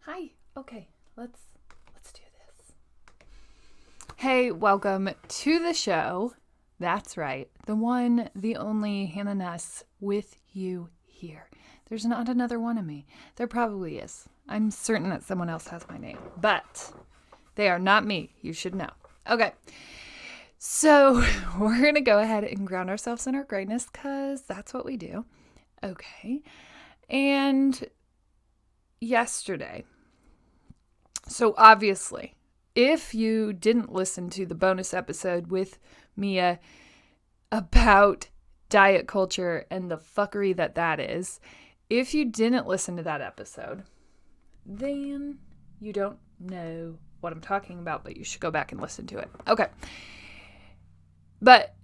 Hi. Okay, let's do this. Hey, welcome to the show. That's right. The one, the only Hanna Nuss with you here. There's not another one of me. There probably is. I'm certain that someone else has my name, but they are not me. You should know. Okay. So, we're going to go ahead and ground ourselves in our greatness because that's what we do. Okay. And yesterday, so obviously, if you didn't listen to the bonus episode with Mia about diet culture and the fuckery that is, if you didn't listen to that episode, then you don't know what I'm talking about, but you should go back and listen to it. Okay. But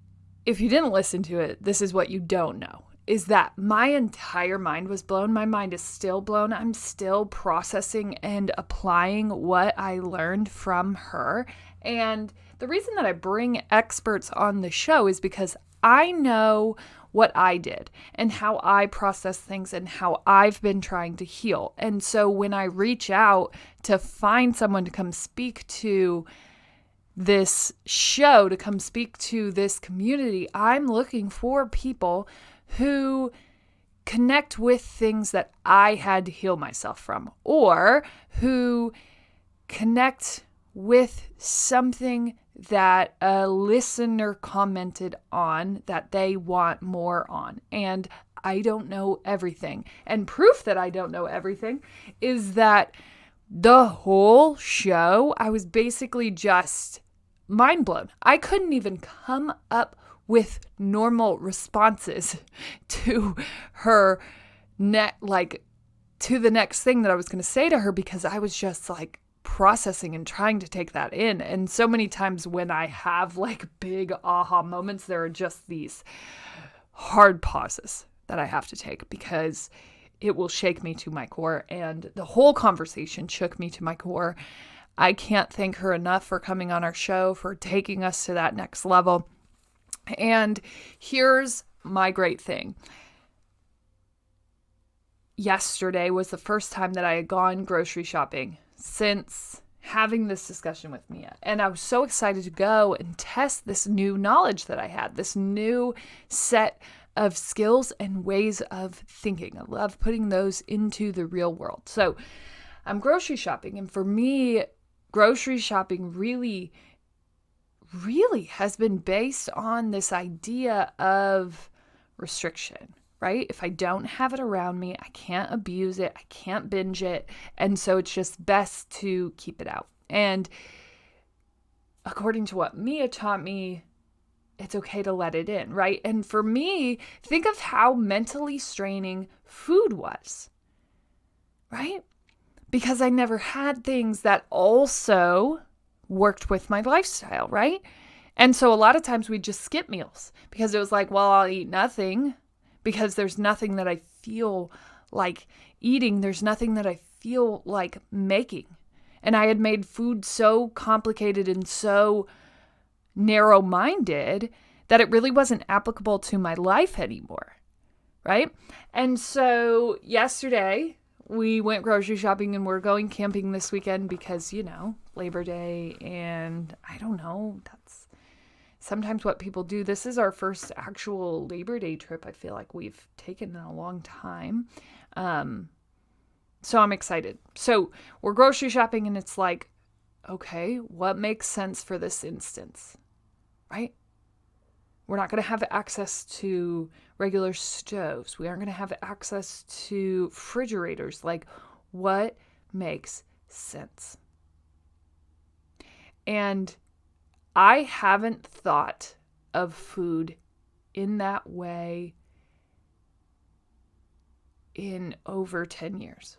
if you didn't listen to it, this is what you don't know. Is that my entire mind was blown. My mind is still blown. I'm still processing and applying what I learned from her. And the reason that I bring experts on the show is because I know what I did and how I process things and how I've been trying to heal. And so when I reach out to find someone to come speak to this show, to come speak to this community, I'm looking for people who connect with things that I had to heal myself from, or who connect with something that a listener commented on that they want more on. And I don't know everything. And proof that I don't know everything is that the whole show, I was basically just mind blown. I couldn't even come up with normal responses to her to the next thing that I was going to say to her, because I was just like processing and trying to take that in. And so many times when I have like big aha moments, there are just these hard pauses that I have to take because it will shake me to my core. And the whole conversation shook me to my core. I can't thank her enough for coming on our show, for taking us to that next level. And here's my great thing. Yesterday was the first time that I had gone grocery shopping since having this discussion with Mia. And I was so excited to go and test this new knowledge that I had, this new set of skills and ways of thinking. I love putting those into the real world. So I'm grocery shopping. And for me, grocery shopping really has been based on this idea of restriction, right? If I don't have it around me, I can't abuse it, I can't binge it, and so it's just best to keep it out. And according to what Mia taught me, it's okay to let it in, right? And for me, think of how mentally straining food was, right? Because I never had things that also worked with my lifestyle, right? And so a lot of times we just skip meals because it was like, well, I'll eat nothing because there's nothing that I feel like eating. There's nothing that I feel like making. And I had made food so complicated and so narrow-minded that it really wasn't applicable to my life anymore, right? And so yesterday we went grocery shopping and we're going camping this weekend because, Labor Day, and I don't know, that's sometimes what people do. This is our first actual Labor Day trip I feel like we've taken in a long time. So I'm excited. So we're grocery shopping and it's like, okay, what makes sense for this instance, right? We're not going to have access to regular stoves. We aren't going to have access to refrigerators. Like, what makes sense? And I haven't thought of food in that way in over 10 years.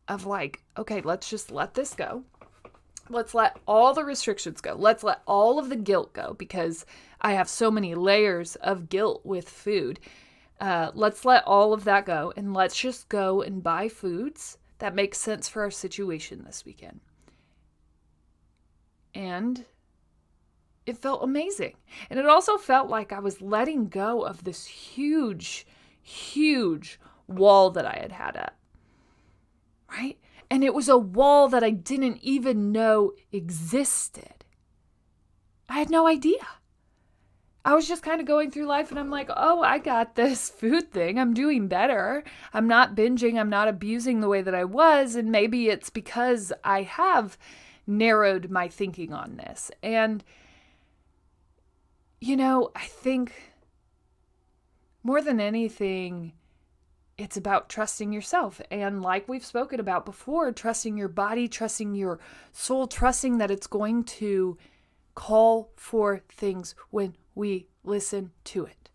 Of like, okay, let's just let this go. Let's let all the restrictions go. Let's let all of the guilt go because I have so many layers of guilt with food. Let's let all of that go and let's just go and buy foods that make sense for our situation this weekend. And it felt amazing. And it also felt like I was letting go of this huge wall that I had up. Right? And it was a wall that I didn't even know existed. I had no idea. I was just kind of going through life and I'm like, oh, I got this food thing. I'm doing better. I'm not binging. I'm not abusing the way that I was. And maybe it's because I have narrowed my thinking on this. And, I think more than anything, it's about trusting yourself. And like we've spoken about before, trusting your body, trusting your soul, trusting that it's going to call for things when we listen to it.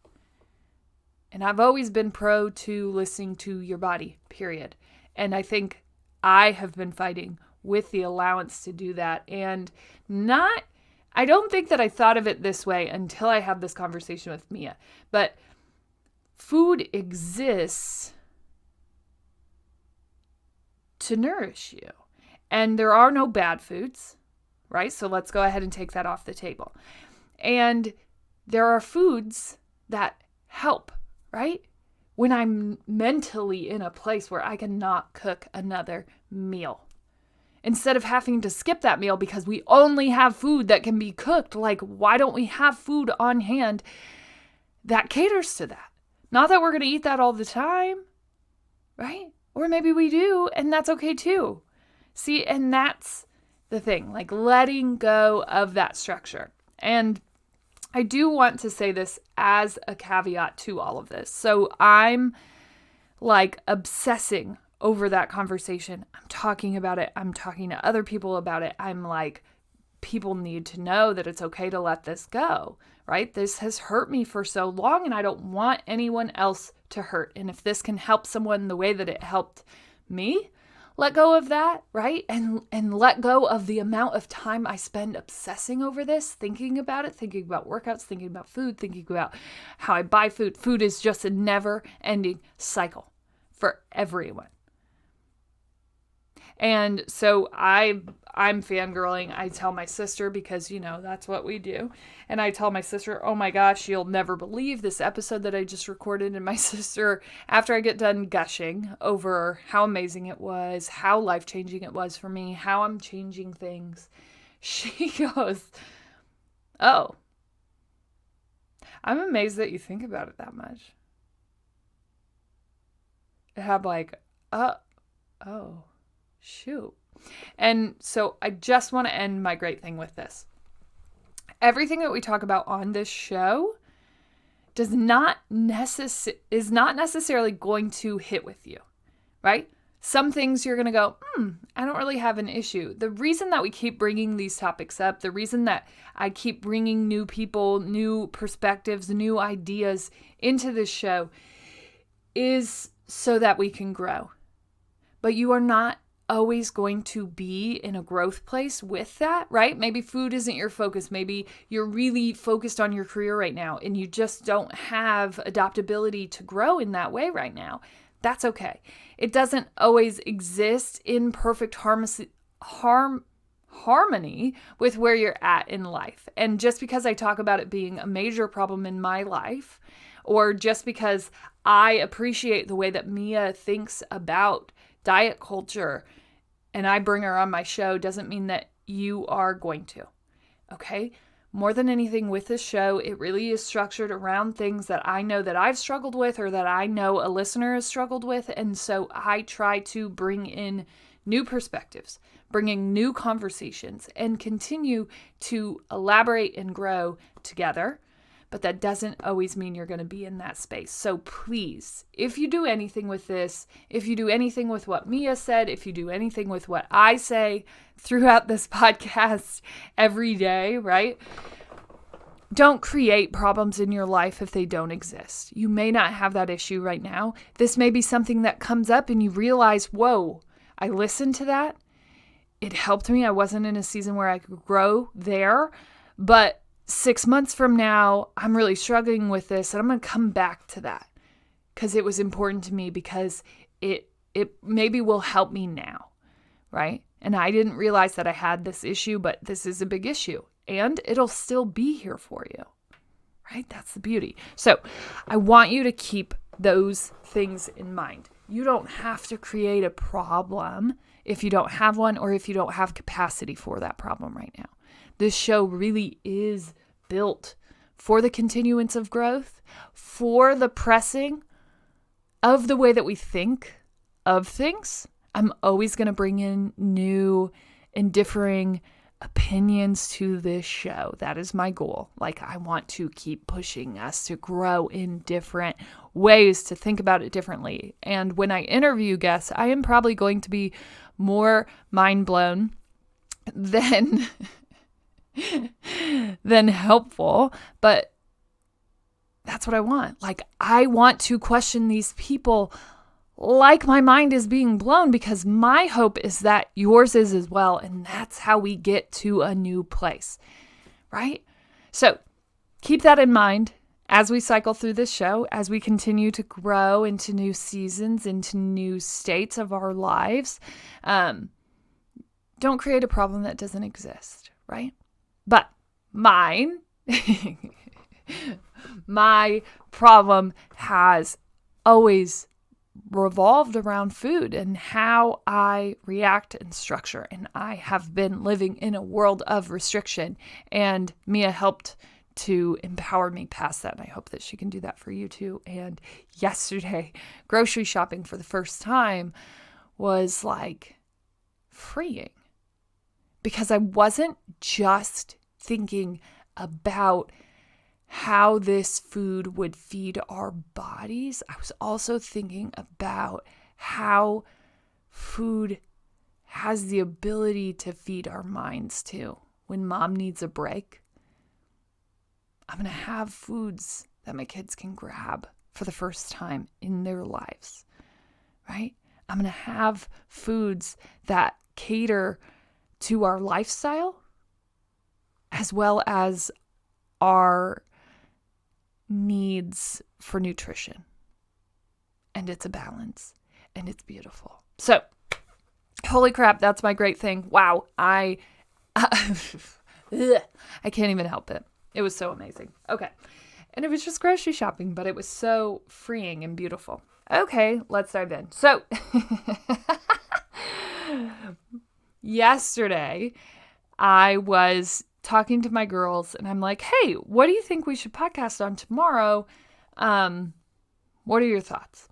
And I've always been pro to listening to your body, period. And I think I have been fighting with the allowance to do that. And I don't think that I thought of it this way until I had this conversation with Mia. But food exists to nourish you. And there are no bad foods, right? So let's go ahead and take that off the table. And there are foods that help, right? When I'm mentally in a place where I cannot cook another meal. Instead of having to skip that meal because we only have food that can be cooked, like why don't we have food on hand that caters to that? Not that we're going to eat that all the time, right? Or maybe we do, and that's okay too. See, and that's the thing, like letting go of that structure. And I do want to say this as a caveat to all of this. So I'm like obsessing over that conversation. I'm talking about it. I'm talking to other people about it. I'm like, people need to know that it's okay to let this go, right? This has hurt me for so long and I don't want anyone else to hurt. And if this can help someone the way that it helped me, let go of that, right? And let go of the amount of time I spend obsessing over this, thinking about it, thinking about workouts, thinking about food, thinking about how I buy food. Food is just a never-ending cycle for everyone. And so I'm fangirling. I tell my sister because, that's what we do. And I tell my sister, oh my gosh, you'll never believe this episode that I just recorded. And my sister, after I get done gushing over how amazing it was, how life-changing it was for me, how I'm changing things, she goes, oh, I'm amazed that you think about it that much. And I'm like, oh. Shoot. And so I just want to end my great thing with this. Everything that we talk about on this show is not necessarily going to hit with you, right? Some things you're going to go, I don't really have an issue. The reason that we keep bringing these topics up, the reason that I keep bringing new people, new perspectives, new ideas into this show is so that we can grow. But you are not always going to be in a growth place with that, right? Maybe food isn't your focus. Maybe you're really focused on your career right now and you just don't have adaptability to grow in that way right now. That's okay. It doesn't always exist in perfect harmony with where you're at in life. And just because I talk about it being a major problem in my life, or just because I appreciate the way that Mia thinks about diet culture and I bring her on my show, doesn't mean that you are going to, okay? More than anything with this show, it really is structured around things that I know that I've struggled with or that I know a listener has struggled with. And so I try to bring in new perspectives, bringing new conversations and continue to elaborate and grow together. But that doesn't always mean you're going to be in that space. So please, if you do anything with this, if you do anything with what Mia said, if you do anything with what I say throughout this podcast every day, right? Don't create problems in your life if they don't exist. You may not have that issue right now. This may be something that comes up and you realize, whoa, I listened to that. It helped me. I wasn't in a season where I could grow there, but 6 months from now, I'm really struggling with this and I'm going to come back to that because it was important to me because it maybe will help me now, right? And I didn't realize that I had this issue, but this is a big issue and it'll still be here for you, right? That's the beauty. So I want you to keep those things in mind. You don't have to create a problem if you don't have one or if you don't have capacity for that problem right now. This show really is built for the continuance of growth, for the pressing of the way that we think of things. I'm always going to bring in new and differing opinions to this show. That is my goal. Like, I want to keep pushing us to grow in different ways, to think about it differently. And when I interview guests, I am probably going to be more mind blown than helpful, but that's what I want. Like, I want to question these people like my mind is being blown, because my hope is that yours is as well. And that's how we get to a new place, right? So keep that in mind as we cycle through this show, as we continue to grow into new seasons, into new states of our lives. Don't create a problem that doesn't exist, right? But my problem has always revolved around food and how I react and structure. And I have been living in a world of restriction, and Mia helped to empower me past that. And I hope that she can do that for you too. And yesterday, grocery shopping for the first time was like freeing, because I wasn't just thinking about how this food would feed our bodies. I was also thinking about how food has the ability to feed our minds too. When mom needs a break, I'm going to have foods that my kids can grab for the first time in their lives, right? I'm going to have foods that cater to our lifestyle as well as our needs for nutrition. And it's a balance, and it's beautiful. So, holy crap, that's my great thing. Wow, I can't even help it. It was so amazing. Okay. And it was just grocery shopping, but it was so freeing and beautiful. Okay, let's dive in. So, yesterday, I was talking to my girls, and I'm like, hey, what do you think we should podcast on tomorrow? What are your thoughts?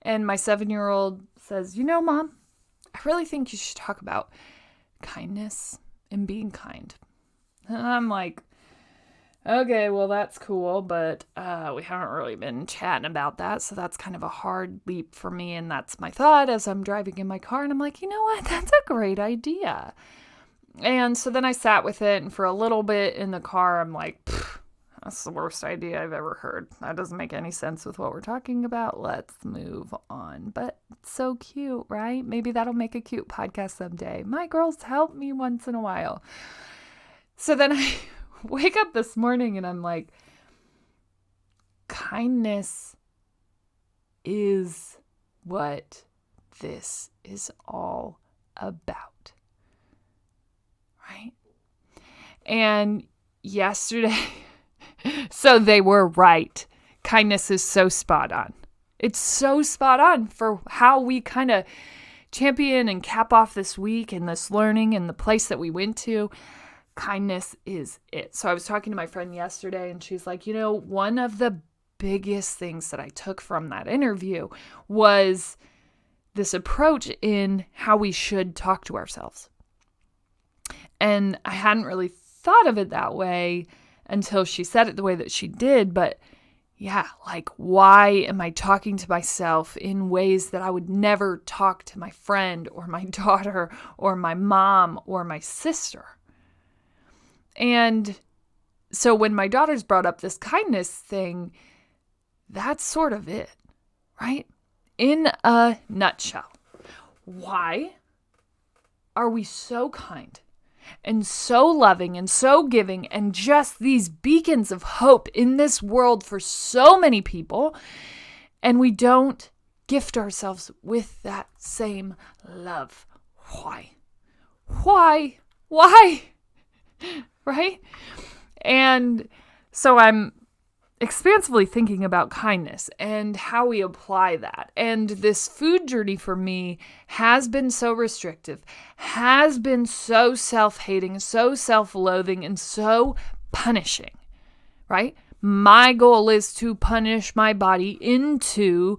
And my 7-year-old says, Mom, I really think you should talk about kindness and being kind. And I'm like, okay, well, that's cool, but we haven't really been chatting about that, so that's kind of a hard leap for me, and that's my thought as I'm driving in my car, and I'm like, you know what? That's a great idea. And so then I sat with it, and for a little bit in the car, I'm like, that's the worst idea I've ever heard. That doesn't make any sense with what we're talking about. Let's move on. But it's so cute, right? Maybe that'll make a cute podcast someday. My girls help me once in a while. So then I wake up this morning, and I'm like, kindness is what this is all about. Right? And yesterday, so they were right. Kindness is so spot on. It's so spot on for how we kind of champion and cap off this week and this learning and the place that we went to. Kindness is it. So I was talking to my friend yesterday, and she's like, one of the biggest things that I took from that interview was this approach in how we should talk to ourselves. And I hadn't really thought of it that way until she said it the way that she did. But yeah, like, why am I talking to myself in ways that I would never talk to my friend or my daughter or my mom or my sister? And so when my daughters brought up this kindness thing, that's sort of it, right? In a nutshell, why are we so kind and so loving and so giving and just these beacons of hope in this world for so many people, and we don't gift ourselves with that same love? Why? Right? And so I'm expansively thinking about kindness and how we apply that. And this food journey for me has been so restrictive, has been so self-hating, so self-loathing, and so punishing, right? My goal is to punish my body into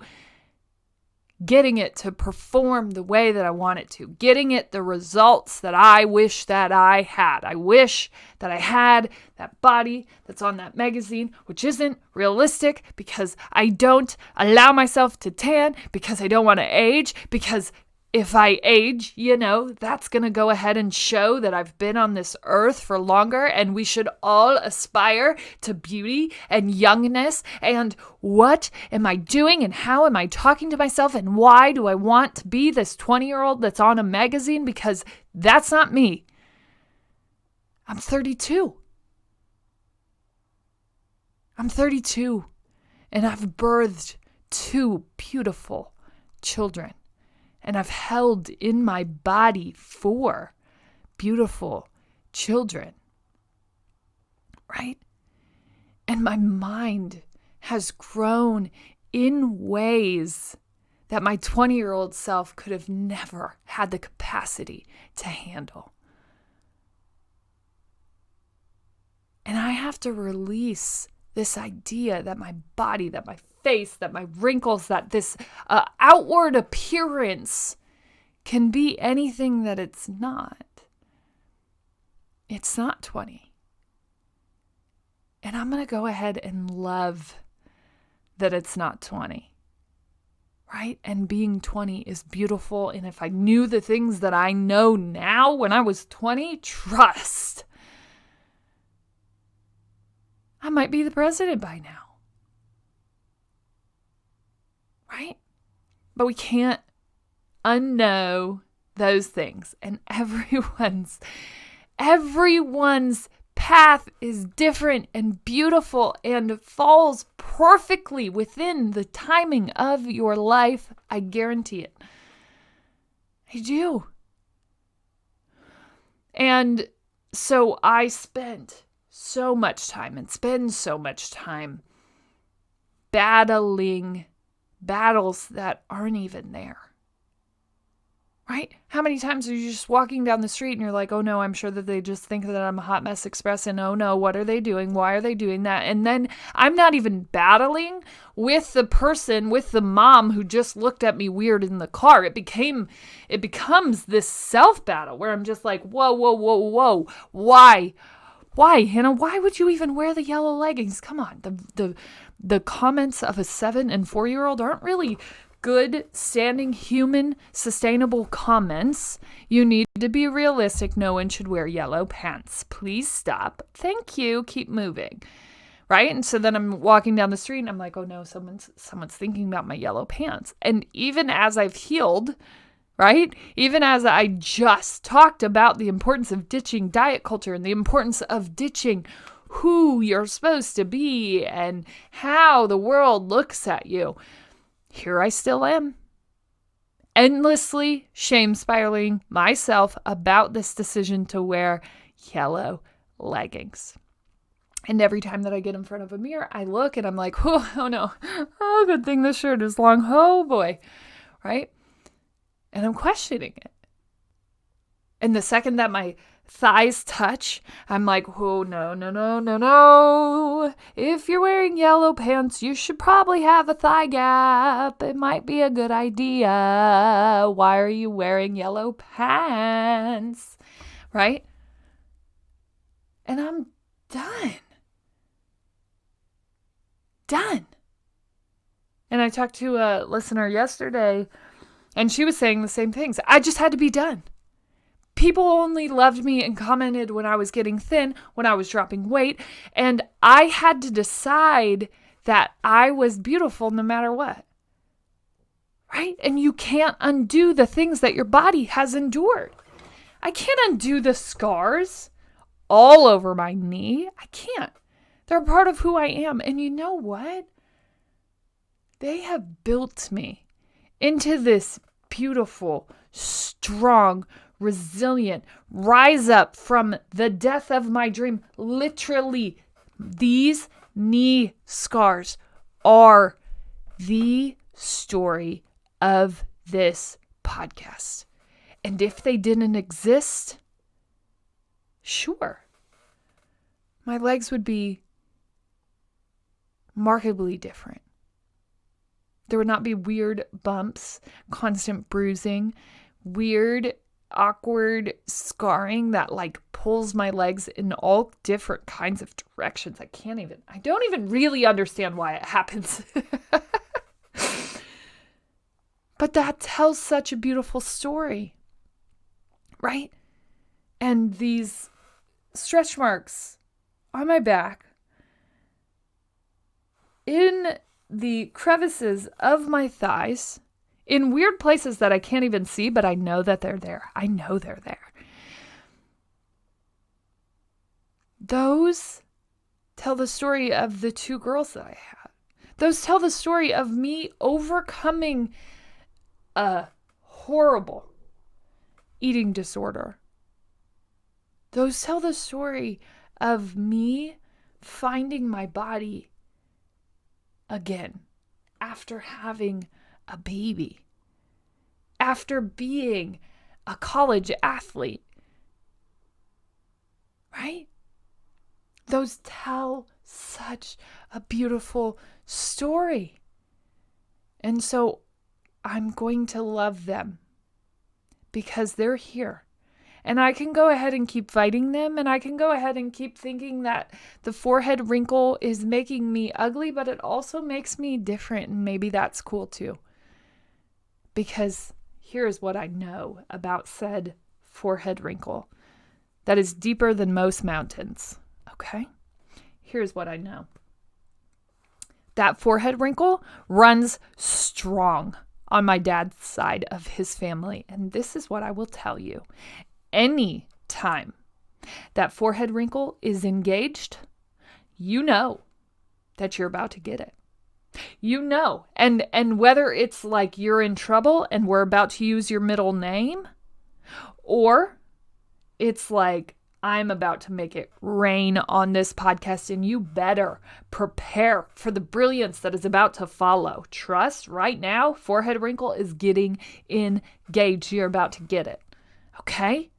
getting it to perform the way that I want it to, getting it the results that I wish that I had. I wish that I had that body that's on that magazine, which isn't realistic because I don't allow myself to tan, because I don't want to age, because if I age, that's going to go ahead and show that I've been on this earth for longer, and we should all aspire to beauty and youngness. And what am I doing, and how am I talking to myself, and why do I want to be this 20-year-old that's on a magazine? Because that's not me. I'm 32. I'm 32, and I've birthed 2 beautiful children. And I've held in my body 4 beautiful children, right? And my mind has grown in ways that my 20-year-old self could have never had the capacity to handle. And I have to release this idea that my body, that my face, that my wrinkles, that this outward appearance can be anything that it's not. It's not 20. And I'm going to go ahead and love that it's not 20. Right? And being 20 is beautiful. And if I knew the things that I know now when I was 20, trust, I might be the president by now. Right? But we can't unknow those things. And everyone's path is different and beautiful and falls perfectly within the timing of your life. I guarantee it. I do. And so I spent so much time and spend so much time battling battles that aren't even there. Right? How many times are you just walking down the street and you're like, oh no, I'm sure that they just think that I'm a hot mess express, and oh no, what are they doing? Why are they doing that? And then I'm not even battling with the person, with the mom who just looked at me weird in the car. It becomes this self battle where I'm just like, whoa. Why, Hannah? Why would you even wear the yellow leggings? Come on. The comments of a 7 and 4-year-old aren't really good, standing, human, sustainable comments. You need to be realistic. No one should wear yellow pants. Please stop. Thank you. Keep moving. Right? And so then I'm walking down the street and I'm like, oh no, someone's thinking about my yellow pants. And even as I've healed, right? Even as I just talked about the importance of ditching diet culture and the importance of ditching who you're supposed to be and how the world looks at you, here I still am, endlessly shame spiraling myself about this decision to wear yellow leggings. And every time that I get in front of a mirror, I look and I'm like, oh no, oh, good thing this shirt is long. Oh boy, right? And I'm questioning it. And the second that my thighs touch, I'm like, oh, no. If you're wearing yellow pants, you should probably have a thigh gap. It might be a good idea. Why are you wearing yellow pants? Right? And I'm done. And I talked to a listener yesterday, and she was saying the same things. I just had to be done. People only loved me and commented when I was getting thin, when I was dropping weight, and I had to decide that I was beautiful no matter what. Right? And you can't undo the things that your body has endured. I can't undo the scars all over my knee. I can't. They're part of who I am. And you know what? They have built me into this beautiful, strong, resilient, rise up from the death of my dream. Literally, these knee scars are the story of this podcast. And if they didn't exist, sure, my legs would be markedly different. There would not be weird bumps, constant bruising, weird, awkward scarring that like pulls my legs in all different kinds of directions. I don't even really understand why it happens. But that tells such a beautiful story, right? And these stretch marks on my back, in the crevices of my thighs, in weird places that I can't even see, but I know that they're there. I know they're there. Those tell the story of the two girls that I had. Those tell the story of me overcoming a horrible eating disorder. Those tell the story of me finding my body again after having a baby, after being a college athlete, right? Those tell such a beautiful story. And so I'm going to love them because they're here. And I can go ahead and keep fighting them, and I can go ahead and keep thinking that the forehead wrinkle is making me ugly, but it also makes me different, and maybe that's cool too. Because here's what I know about said forehead wrinkle that is deeper than most mountains, okay? Here's what I know. That forehead wrinkle runs strong on my dad's side of his family, and this is what I will tell you. Any time that forehead wrinkle is engaged, you know that you're about to get it. You know. And whether it's like you're in trouble and we're about to use your middle name, or it's like I'm about to make it rain on this podcast and you better prepare for the brilliance that is about to follow. Trust, right now, forehead wrinkle is getting engaged. You're about to get it. Okay?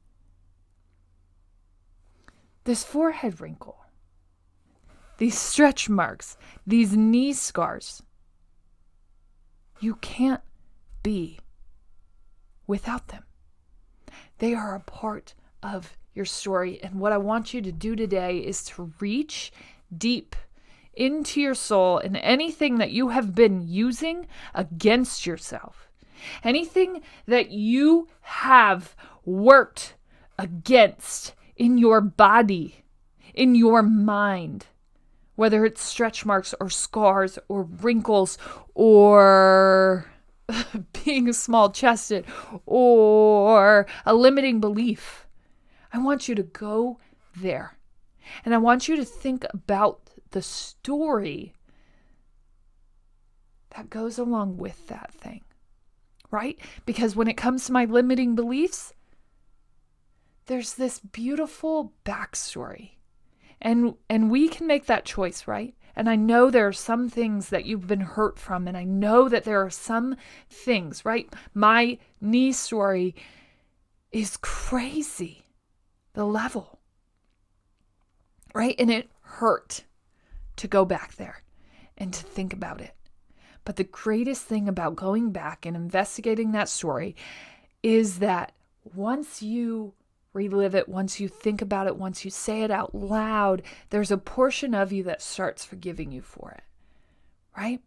This forehead wrinkle, these stretch marks, these knee scars, you can't be without them. They are a part of your story. And what I want you to do today is to reach deep into your soul and anything that you have been using against yourself, anything that you have worked against in your body, in your mind, whether it's stretch marks or scars or wrinkles or being small-chested or a limiting belief. I want you to go there. And I want you to think about the story that goes along with that thing, right? Because when it comes to my limiting beliefs, there's this beautiful backstory. And we can make that choice, right? And I know there are some things that you've been hurt from, and I know that there are some things, right? My knee story is crazy, the level, right? And it hurt to go back there and to think about it. But the greatest thing about going back and investigating that story is that once you relive it, once you think about it, once you say it out loud, there's a portion of you that starts forgiving you for it, right?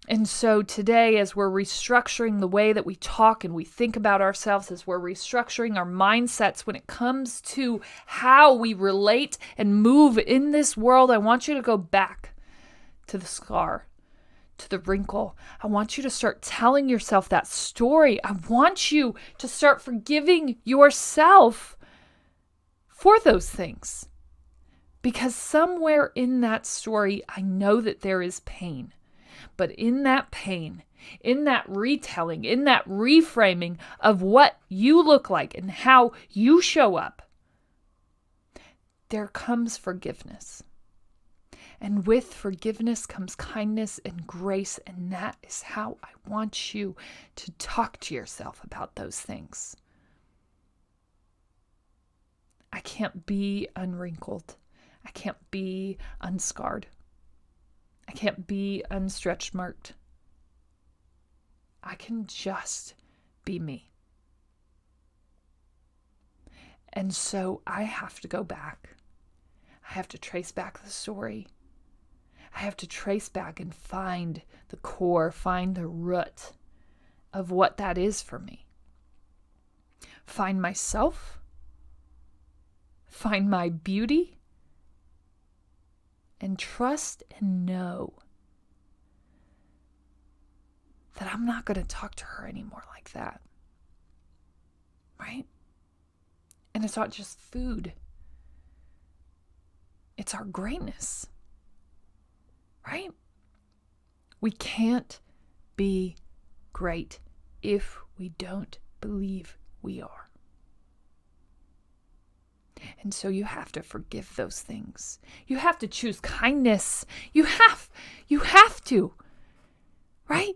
And so today, as we're restructuring the way that we talk and we think about ourselves, as we're restructuring our mindsets when it comes to how we relate and move in this world, I want you to go back to the scar, to the wrinkle. I want you to start telling yourself that story. I want you to start forgiving yourself for those things. Because somewhere in that story, I know that there is pain. But in that pain, in that retelling, in that reframing of what you look like and how you show up, there comes forgiveness. And with forgiveness comes kindness and grace, and that is how I want you to talk to yourself about those things. I can't be unwrinkled. I can't be unscarred. I can't be unstretch marked. I can just be me. And so I have to go back. I have to trace back the story. I have to trace back and find the core, find the root of what that is for me. Find myself. Find my beauty. And trust and know that I'm not going to talk to her anymore like that. Right? And it's not just food. It's our greatness. Right? We can't be great if we don't believe we are. And so you have to forgive those things. You have to choose kindness. You have to. Right?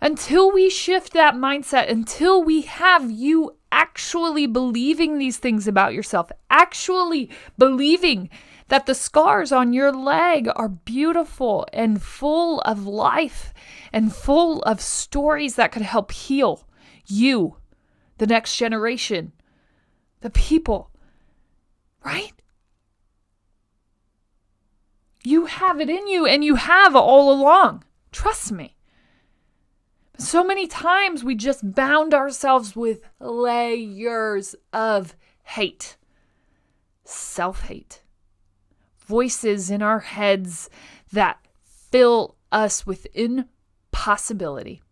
Until we shift that mindset, until we have you actually believing these things about yourself, actually believing that the scars on your leg are beautiful and full of life and full of stories that could help heal you, the next generation, the people, right? You have it in you, and you have all along. Trust me. So many times we just bound ourselves with layers of hate, self-hate, voices in our heads that fill us with impossibility.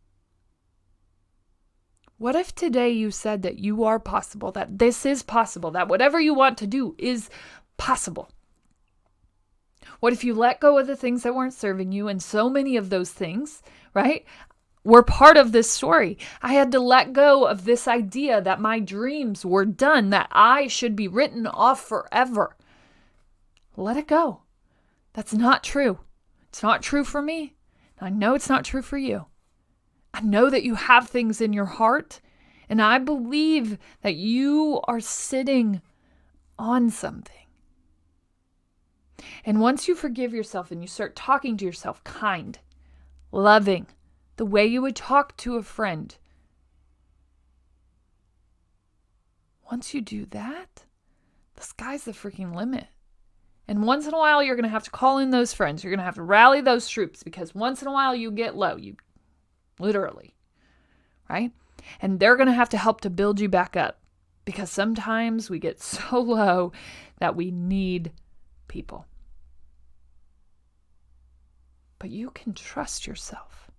What if today you said that you are possible, that this is possible, that whatever you want to do is possible? What if you let go of the things that weren't serving you? And so many of those things, right, were part of this story. I had to let go of this idea that my dreams were done, that I should be written off forever. Let it go. That's not true. It's not true for me. I know it's not true for you. I know that you have things in your heart, and I believe that you are sitting on something. And once you forgive yourself and you start talking to yourself kind, loving, the way you would talk to a friend, once you do that, the sky's the freaking limit. And once in a while, you're going to have to call in those friends. You're going to have to rally those troops, because once in a while you get low. You literally, right? And they're going to have to help to build you back up, because sometimes we get so low that we need people. But you can trust yourself.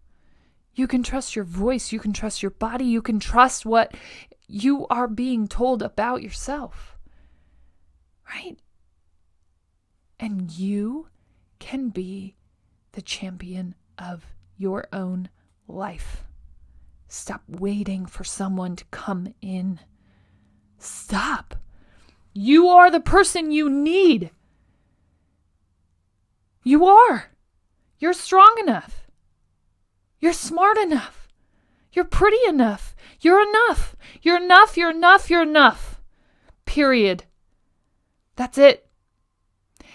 You can trust your voice. You can trust your body. You can trust what you are being told about yourself, right? And you can be the champion of your own life. Stop waiting for someone to come in. Stop. You are the person you need. You are. You're strong enough. You're smart enough. You're pretty enough. You're enough. You're enough. You're enough. You're enough. Period. That's it.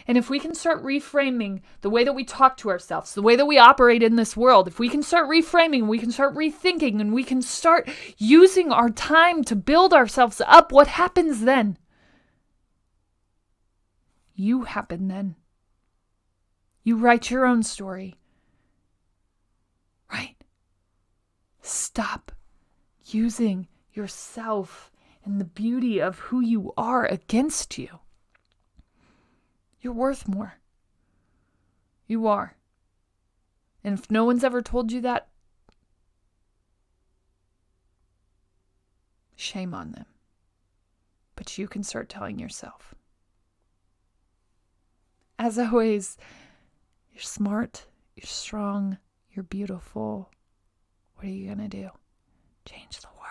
And if we can start reframing the way that we talk to ourselves, the way that we operate in this world, if we can start reframing, we can start rethinking, and we can start using our time to build ourselves up, what happens then? You happen then. You write your own story. Right? Stop using yourself and the beauty of who you are against you. You're worth more. You are. And if no one's ever told you that, shame on them. But you can start telling yourself. As always, you're smart, you're strong, you're beautiful. What are you going to do? Change the world.